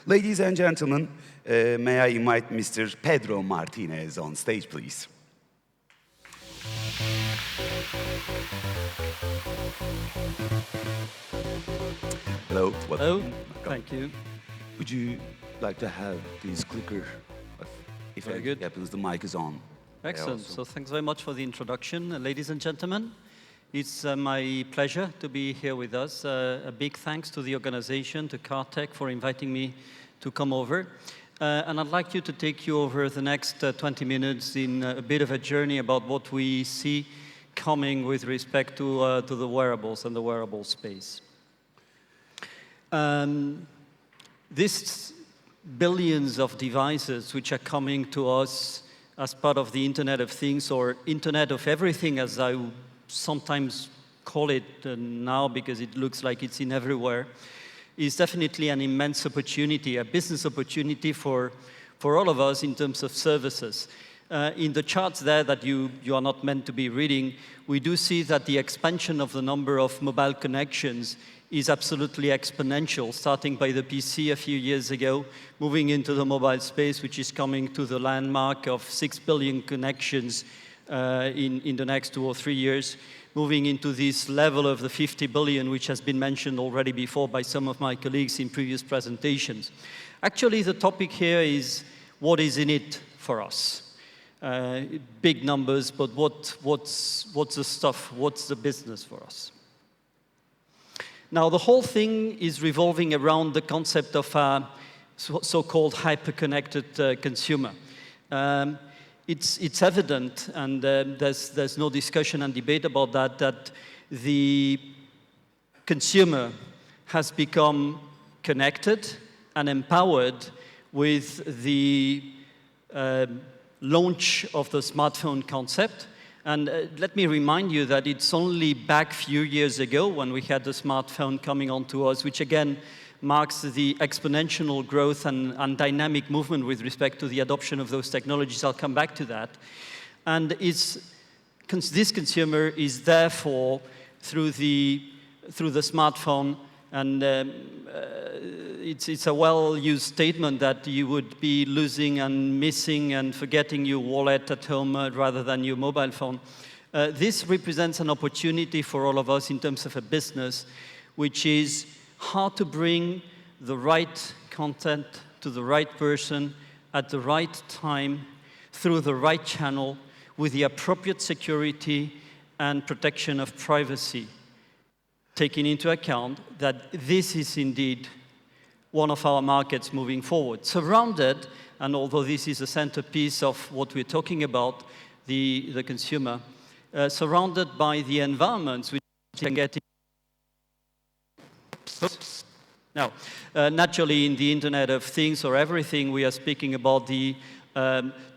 Ladies and gentlemen, may I invite Mr. Pedro Martinez on stage, please. Hello. Hello. Thank you. Would you like to have this clicker? If Very it good. happens, the mic is on. Excellent. So thanks very much for the introduction. Ladies and gentlemen, it's my pleasure to be here with us. A big thanks to the organization, to CardTech, for inviting me to come over. And I'd like to take you over the next 20 minutes in a bit of a journey about what we see coming with respect to the wearables and the wearable space. These billions of devices which are coming to us as part of the Internet of Things, or Internet of Everything, as I sometimes call it now, because it looks like it's in everywhere, is definitely an immense opportunity, a business opportunity for all of us in terms of services. In the charts there that you are not meant to be reading, we do see that the expansion of the number of mobile connections is absolutely exponential, starting by the PC a few years ago, moving into the mobile space, which is coming to the landmark of 6 billion connections in the next 2 or 3 years, moving into this level of the 50 billion, which has been mentioned already before by some of my colleagues in previous presentations. Actually, the topic here is what is in it for us? Big numbers, but what's the stuff? What's the business for us? Now, the whole thing is revolving around the concept of a so-called hyper-connected consumer. It's evident, and there's no discussion and debate about that the consumer has become connected and empowered with the launch of the smartphone concept. And let me remind you that it's only back a few years ago when we had the smartphone coming onto us, which again marks the exponential growth and dynamic movement with respect to the adoption of those technologies. I'll come back to that. And this consumer is therefore through the smartphone, and it's a well-used statement that you would be losing and missing and forgetting your wallet at home rather than your mobile phone. This represents an opportunity for all of us in terms of a business, which is how to bring the right content to the right person at the right time through the right channel with the appropriate security and protection of privacy, taking into account that this is indeed one of our markets moving forward. Surrounded, and although this is a centerpiece of what we're talking about, the consumer, surrounded by the environments which can get in. Now, naturally, in the Internet of Things or everything, we are speaking about the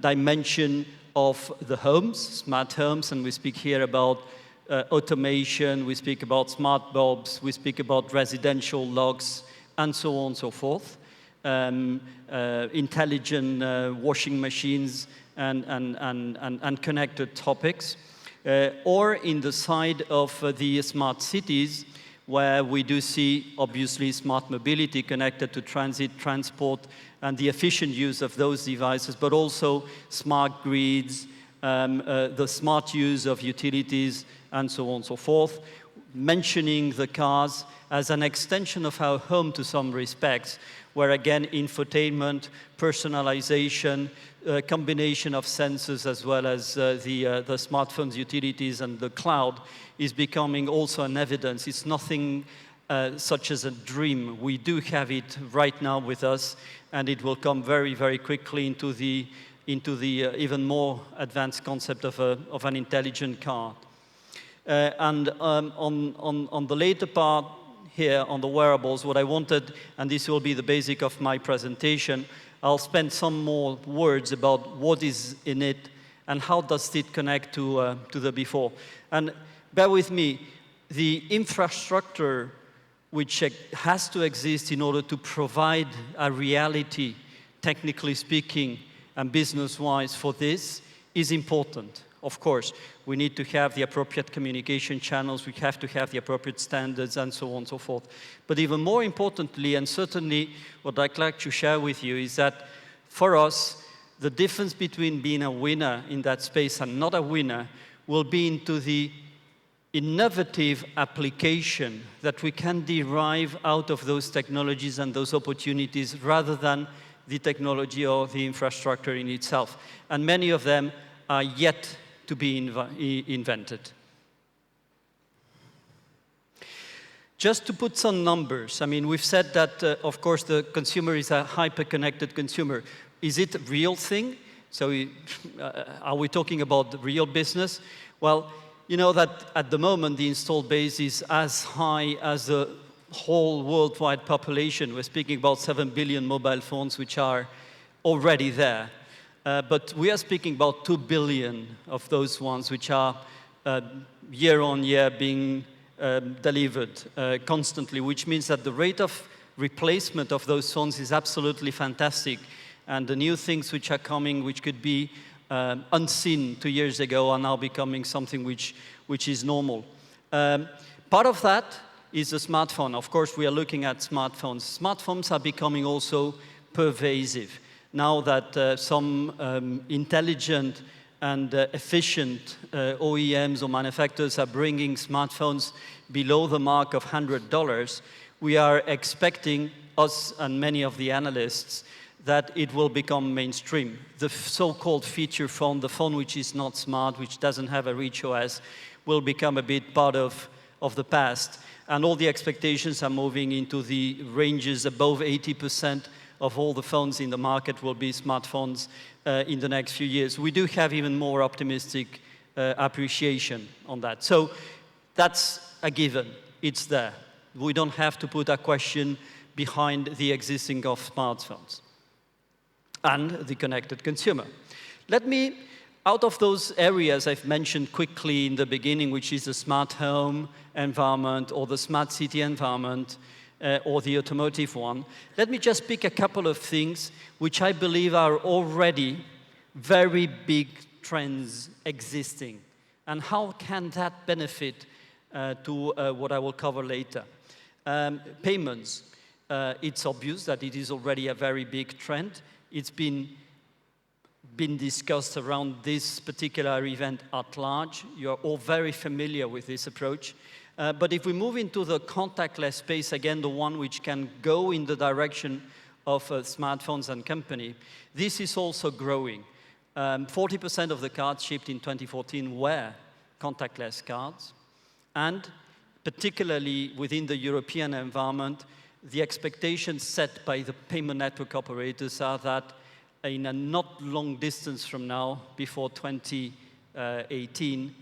dimension of the homes, smart homes, and we speak here about automation, we speak about smart bulbs, we speak about residential locks, and so on and so forth, intelligent washing machines and connected topics, or in the side of the smart cities, where we do see, obviously, smart mobility connected to transit, transport, and the efficient use of those devices, but also smart grids, the smart use of utilities, and so on and so forth, mentioning the cars as an extension of our home to some respects, where again, infotainment, personalization, combination of sensors as well as the smartphones, utilities, and the cloud is becoming also an evidence. It's nothing such as a dream. We do have it right now with us, and it will come very, very quickly into the even more advanced concept of an intelligent car. And on the later part here on the wearables, what I wanted, and this will be the basic of my presentation, I'll spend some more words about what is in it and how does it connect to the before. And bear with me, the infrastructure which has to exist in order to provide a reality, technically speaking, and business-wise for this is important. Of course, we need to have the appropriate communication channels, we have to have the appropriate standards, and so on and so forth. But even more importantly, and certainly what I'd like to share with you, is that for us, the difference between being a winner in that space and not a winner will be into the innovative application that we can derive out of those technologies and those opportunities rather than the technology or the infrastructure in itself. And many of them are yet to be invented. Just to put some numbers, I mean, we've said that, of course, the consumer is a hyper-connected consumer. Is it a real thing? So are we talking about the real business? Well, you know that at the moment, the installed base is as high as the whole worldwide population. We're speaking about 7 billion mobile phones, which are already there. But we are speaking about 2 billion of those ones, which are year on year being delivered constantly, which means that the rate of replacement of those phones is absolutely fantastic. And the new things which are coming, which could be unseen 2 years ago, are now becoming something which is normal. Part of that is the smartphone. Of course, we are looking at smartphones. Smartphones are becoming also pervasive. Now that some intelligent and efficient OEMs or manufacturers are bringing smartphones below the mark of $100, we are expecting, us and many of the analysts, that it will become mainstream. The so-called feature phone, the phone which is not smart, which doesn't have a rich OS, will become a bit part of the past. And all the expectations are moving into the ranges above 80% of all the phones in the market will be smartphones in the next few years. We do have even more optimistic appreciation on that. So that's a given. It's there. We don't have to put a question behind the existing of smartphones and the connected consumer. Let me, out of those areas I've mentioned quickly in the beginning, which is the smart home environment or the smart city environment or the automotive one, let me just pick a couple of things which I believe are already very big trends existing. And how can that benefit to what I will cover later? Payments. It's obvious that it is already a very big trend. It's been discussed around this particular event at large. You're all very familiar with this approach. But if we move into the contactless space, again, the one which can go in the direction of smartphones and company, this is also growing. 40% of the cards shipped in 2014 were contactless cards. And particularly within the European environment, the expectations set by the payment network operators are that in a not long distance from now, before 2018,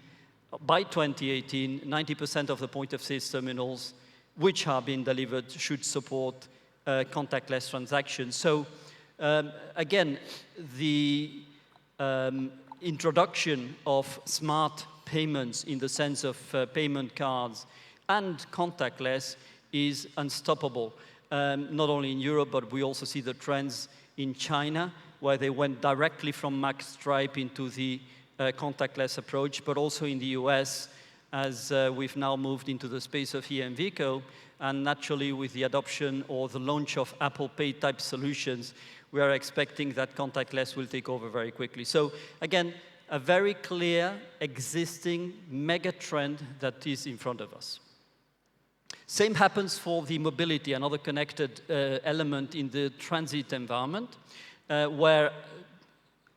by 2018, 90% of the point-of-sale terminals which are being delivered should support contactless transactions. So again, the introduction of smart payments in the sense of payment cards and contactless is unstoppable. Not only in Europe, but we also see the trends in China, where they went directly from magstripe into the contactless approach, but also in the US, as we've now moved into the space of EMVCo, and naturally with the adoption or the launch of Apple Pay type solutions, we are expecting that contactless will take over very quickly. So again, a very clear existing mega trend that is in front of us. Same happens for the mobility, another connected element in the transit environment, where,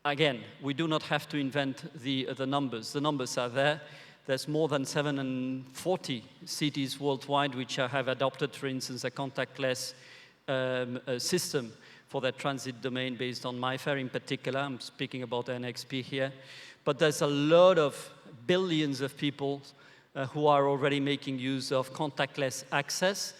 again, we do not have to invent the numbers. The numbers are there. There's more than 740 cities worldwide which have adopted, for instance, a contactless system for their transit domain based on MyFare in particular. I'm speaking about NXP here. But there's a lot of billions of people who are already making use of contactless access,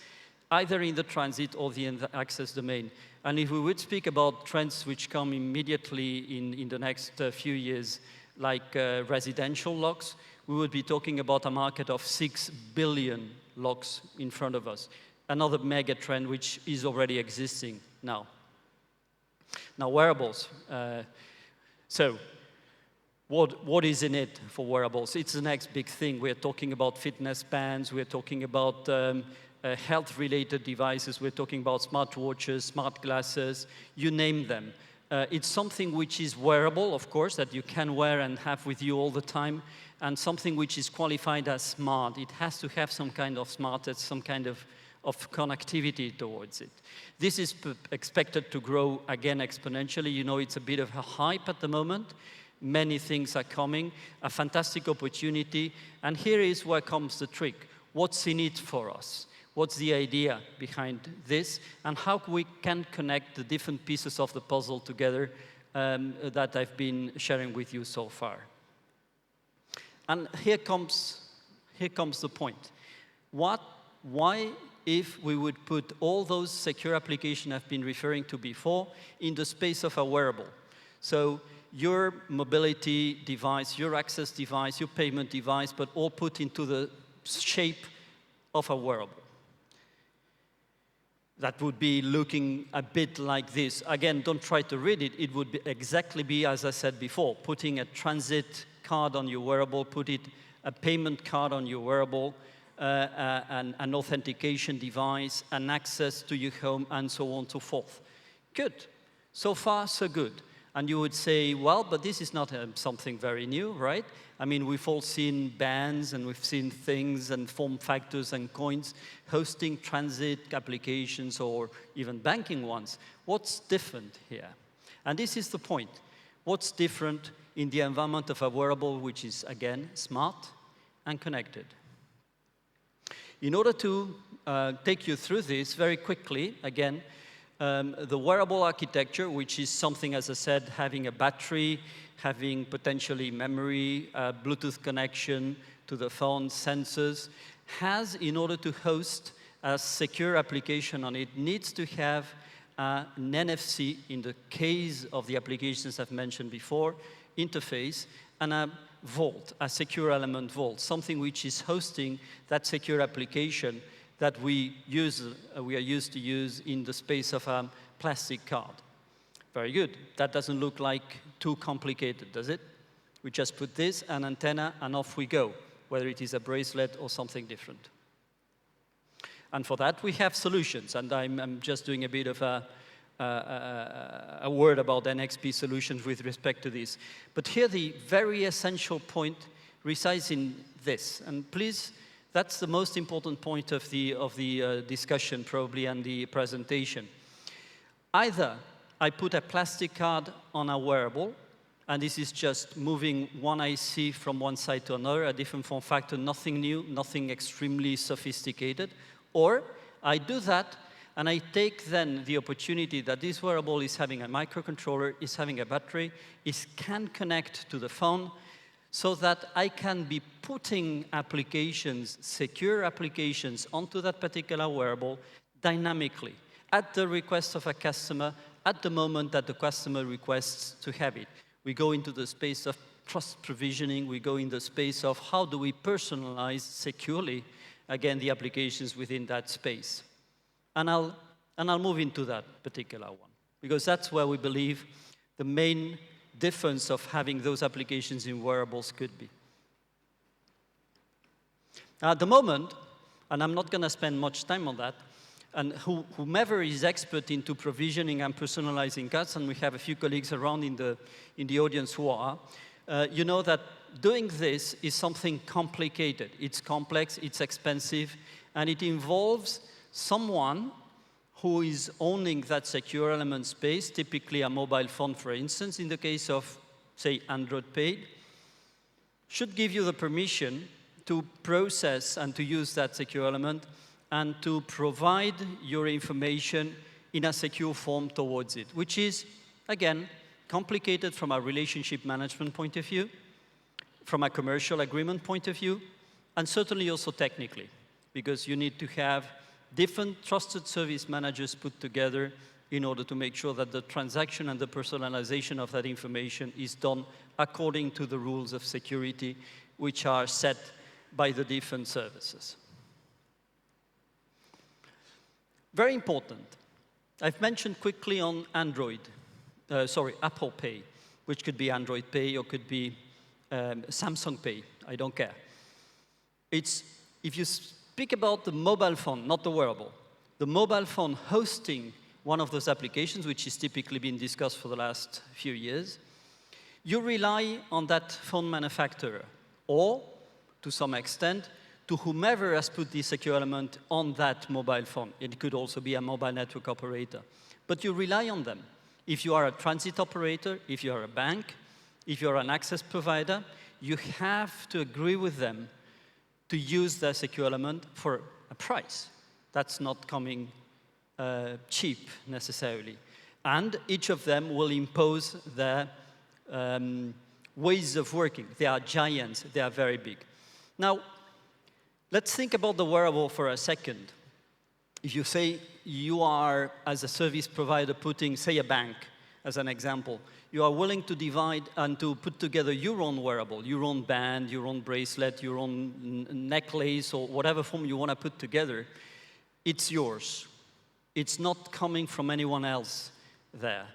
either in the transit or in the access domain. And if we would speak about trends which come immediately in the next few years, like residential locks, we would be talking about a market of 6 billion locks in front of us. Another mega trend which is already existing now. Now, wearables. So, what is in it for wearables? It's the next big thing. We're talking about fitness bands. We're talking about health-related devices. We're talking about smartwatches, smart glasses, you name them. It's something which is wearable, of course, that you can wear and have with you all the time, and something which is qualified as smart. It has to have some kind of smartness, some kind of connectivity towards it. This is expected to grow again exponentially. You know, it's a bit of a hype at the moment. Many things are coming, a fantastic opportunity. And here is where comes the trick. What's in it for us? What's the idea behind this? And how we can connect the different pieces of the puzzle together that I've been sharing with you so far. And here comes the point. Why, if we would put all those secure applications I've been referring to before in the space of a wearable? So your mobility device, your access device, your payment device, but all put into the shape of a wearable. That would be looking a bit like this. Again, don't try to read it. It would exactly be, as I said before, putting a transit card on your wearable, a payment card on your wearable, an authentication device, an access to your home, and so on and so forth. Good. So far, so good. And you would say, well, but this is not something very new, right? I mean, we've all seen bands and we've seen things and form factors and coins hosting transit applications or even banking ones. What's different here? And this is the point. What's different in the environment of a wearable, which is, again, smart and connected? In order to take you through this very quickly, again, the wearable architecture, which is something, as I said, having a battery, having potentially memory, Bluetooth connection to the phone, sensors, has, in order to host a secure application on it, needs to have an NFC, in the case of the applications I've mentioned before, interface, and a vault, a secure element vault, something which is hosting that secure application that we are used to use in the space of a plastic card. Very good. That doesn't look like too complicated, does it? We just put this, an antenna, and off we go, whether it is a bracelet or something different. And for that, we have solutions, and I'm just doing a bit of a word about NXP solutions with respect to this. But here, the very essential point resides in this, and please, that's the most important point of the discussion, probably, and the presentation. Either I put a plastic card on a wearable, and this is just moving one IC from one side to another, a different form factor, nothing new, nothing extremely sophisticated. Or I do that, and I take then the opportunity that this wearable is having a microcontroller, is having a battery, can connect to the phone, so that I can be putting applications, secure applications, onto that particular wearable dynamically, at the request of a customer, at the moment that the customer requests to have it. We go into the space of trust provisioning. We go in the space of how do we personalize securely, again, the applications within that space. And I'll move into that particular one, because that's where we believe the main difference of having those applications in wearables could be. At the moment, and I'm not going to spend much time on that, and whomever is expert into provisioning and personalizing cards, and we have a few colleagues around in the audience who are, you know that doing this is something complicated. It's complex, it's expensive, and it involves someone who is owning that secure element space, typically a mobile phone, for instance, in the case of, say, Android Pay, should give you the permission to process and to use that secure element and to provide your information in a secure form towards it, which is, again, complicated from a relationship management point of view, from a commercial agreement point of view, and certainly also technically, because you need to have different trusted service managers put together in order to make sure that the transaction and the personalization of that information is done according to the rules of security which are set by the different services. Very important. I've mentioned quickly on Apple Pay, which could be Android Pay or could be Samsung Pay, I don't care. If you speak about the mobile phone, not the wearable, the mobile phone hosting one of those applications, which is typically been discussed for the last few years, you rely on that phone manufacturer, or, to some extent, to whomever has put the secure element on that mobile phone. It could also be a mobile network operator. But you rely on them. If you are a transit operator, if you are a bank, if you are an access provider, you have to agree with them to use their secure element for a price. That's not coming cheap, necessarily. And each of them will impose their ways of working. They are giants. They are very big. Now, let's think about the wearable for a second. If you say you are, as a service provider, putting, say, a bank, as an example, you are willing to divide and to put together your own wearable, your own band, your own bracelet, your own necklace, or whatever form you want to put together, it's yours. It's not coming from anyone else there.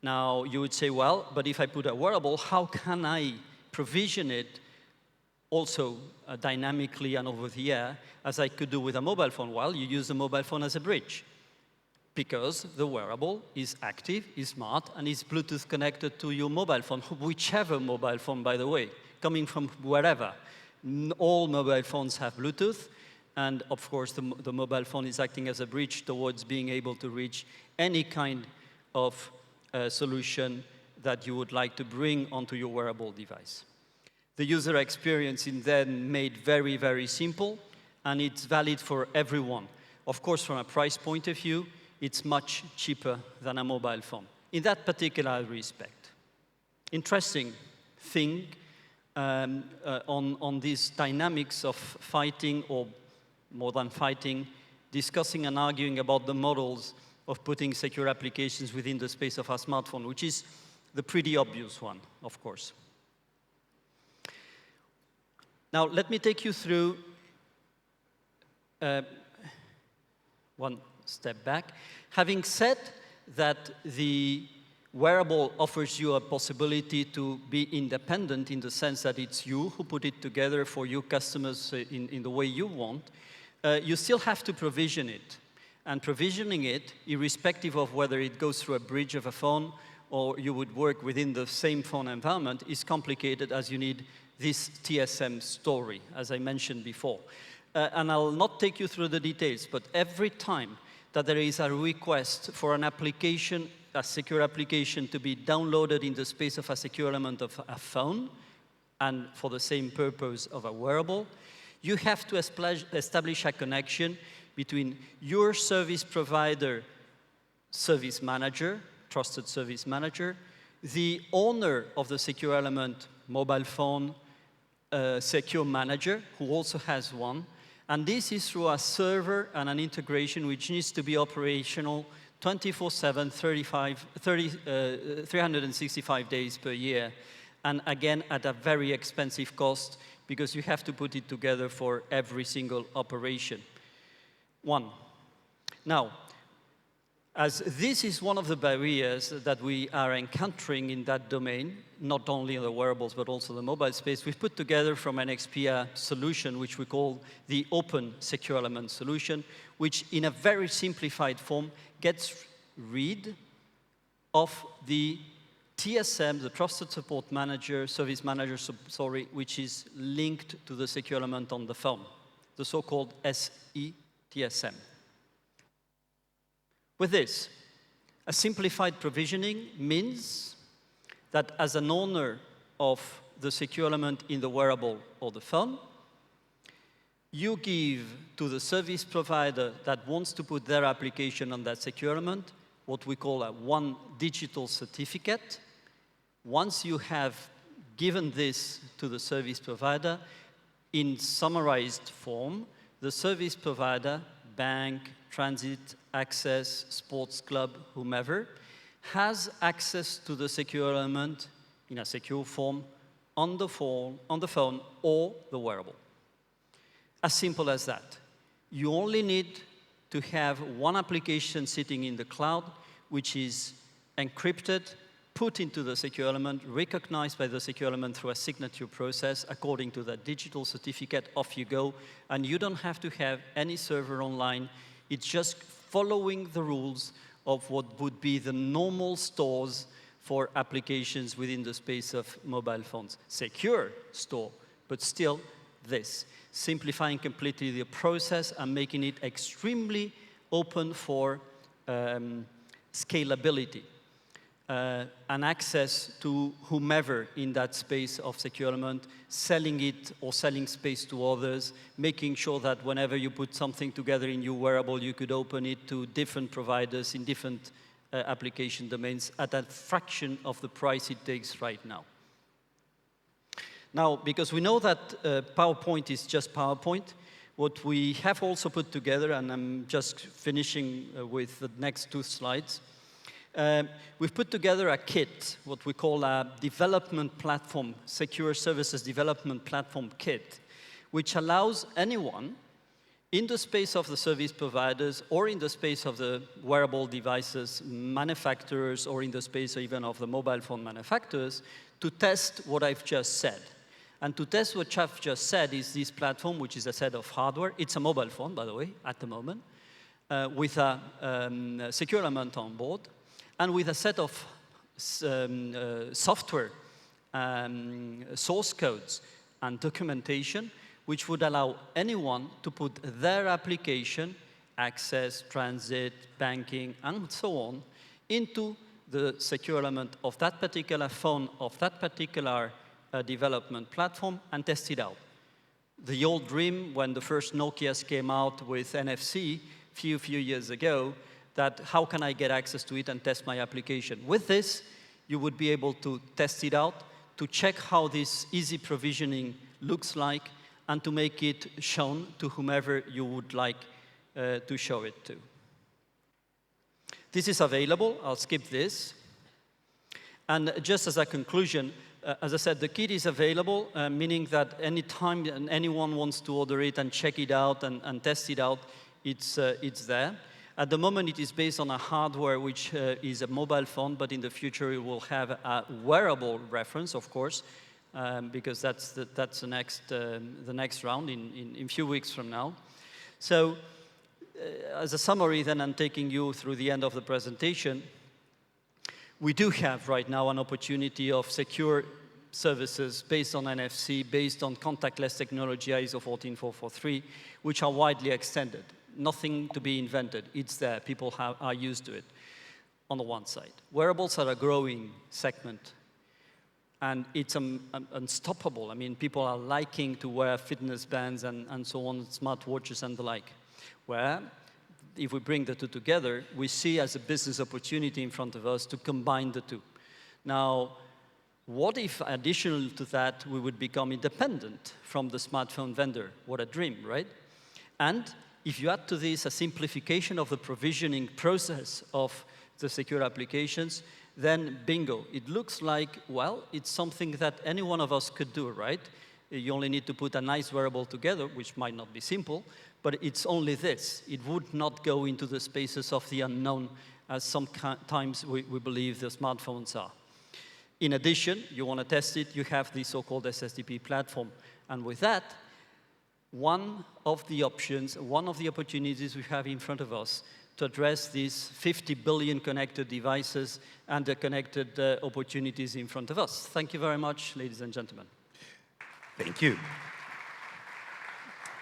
Now, you would say, well, but if I put a wearable, how can I provision it also dynamically and over the air, as I could do with a mobile phone? Well, you use the mobile phone as a bridge, because the wearable is active, is smart, and is Bluetooth connected to your mobile phone, whichever mobile phone, by the way, coming from wherever. All mobile phones have Bluetooth, and of course, the mobile phone is acting as a bridge towards being able to reach any kind of solution that you would like to bring onto your wearable device. The user experience is then made very, very simple, and it's valid for everyone. Of course, from a price point of view, it's much cheaper than a mobile phone, in that particular respect. Interesting thing on these dynamics of fighting, or more than fighting, discussing and arguing about the models of putting secure applications within the space of a smartphone, which is the pretty obvious one, of course. Now, let me take you through one step back. Having said that the wearable offers you a possibility to be independent in the sense that it's you who put it together for your customers in the way you want, you still have to provision it. And provisioning it, irrespective of whether it goes through a bridge of a phone or you would work within the same phone environment, is complicated, as you need this TSM story, as I mentioned before. And I'll not take you through the details, but every time that there is a request for an application, a secure application, to be downloaded in the space of a secure element of a phone, and for the same purpose of a wearable, you have to establish a connection between your service provider, service manager, trusted service manager, the owner of the secure element, mobile phone, secure manager, who also has one, and this is through a server and an integration which needs to be operational 24/7, 365 days per year, and again at a very expensive cost, because you have to put it together for every single operation. Now, as this is one of the barriers that we are encountering in that domain, not only in the wearables but also the mobile space, we've put together from NXP a solution which we call the Open Secure Element solution, which in a very simplified form gets rid of the TSM, the Trusted Support Manager, Service Manager, sorry, which is linked to the secure element on the phone, the so-called SETSM. With this, a simplified provisioning means that as an owner of the secure element in the wearable or the phone, you give to the service provider that wants to put their application on that secure element what we call a one digital certificate. Once you have given this to the service provider in summarized form, the service provider, bank, transit, access, sports club, whomever, has access to the secure element in a secure form on the phone or the wearable. As simple as that. You only need to have one application sitting in the cloud, which is encrypted put into the secure element, recognized by the secure element through a signature process according to that digital certificate. Off you go, and you don't have to have any server online. It's just following the rules of what would be the normal stores for applications within the space of mobile phones. Secure store, but still this. Simplifying completely the process and making it extremely open for scalability and access to whomever in that space of secure element, selling it or selling space to others, making sure that whenever you put something together in your wearable, you could open it to different providers in different application domains at a fraction of the price it takes right now. Now, because we know that PowerPoint is just PowerPoint, what we have also put together, and I'm just finishing with the next 2 slides, we've put together a kit, what we call a development platform, secure services development platform kit, which allows anyone in the space of the service providers or in the space of the wearable devices manufacturers or in the space even of the mobile phone manufacturers to test what I've just said. And to test what I've just said is this platform, which is a set of hardware. It's a mobile phone, by the way, at the moment, with a secure element on board, and with a set of software, source codes, and documentation, which would allow anyone to put their application, access, transit, banking, and so on, into the secure element of that particular phone, of that particular development platform, and test it out. The old dream, when the first Nokias came out with NFC few years ago, that how can I get access to it and test my application? With this, you would be able to test it out, to check how this easy provisioning looks like, and to make it shown to whomever you would like to show it to. This is available. I'll skip this. And just as a conclusion, as I said, the kit is available, meaning that anytime anyone wants to order it and check it out and test it out, it's there. At the moment, it is based on a hardware which is a mobile phone, but in the future, it will have a wearable reference, of course, because that's the next round in a few weeks from now. So, as a summary, then I'm taking you through the end of the presentation. We do have right now an opportunity of secure services based on NFC, based on contactless technology, ISO 14443, which are widely extended. Nothing to be invented. It's there. People are used to it on the one side. Wearables are a growing segment, and it's unstoppable. I mean, people are liking to wear fitness bands and so on, smartwatches and the like, where if we bring the two together, we see as a business opportunity in front of us to combine the two. Now, what if, additional to that, we would become independent from the smartphone vendor? What a dream, right? And if you add to this a simplification of the provisioning process of the secure applications, then bingo. It looks like, well, it's something that any one of us could do, right? You only need to put a nice wearable together, which might not be simple, but it's only this. It would not go into the spaces of the unknown, as sometimes we believe the smartphones are. In addition, you want to test it, you have the so-called SSDP platform. And with that, one of the options, one of the opportunities we have in front of us to address these 50 billion connected devices and the connected opportunities in front of us. Thank you very much, ladies and gentlemen. Thank you.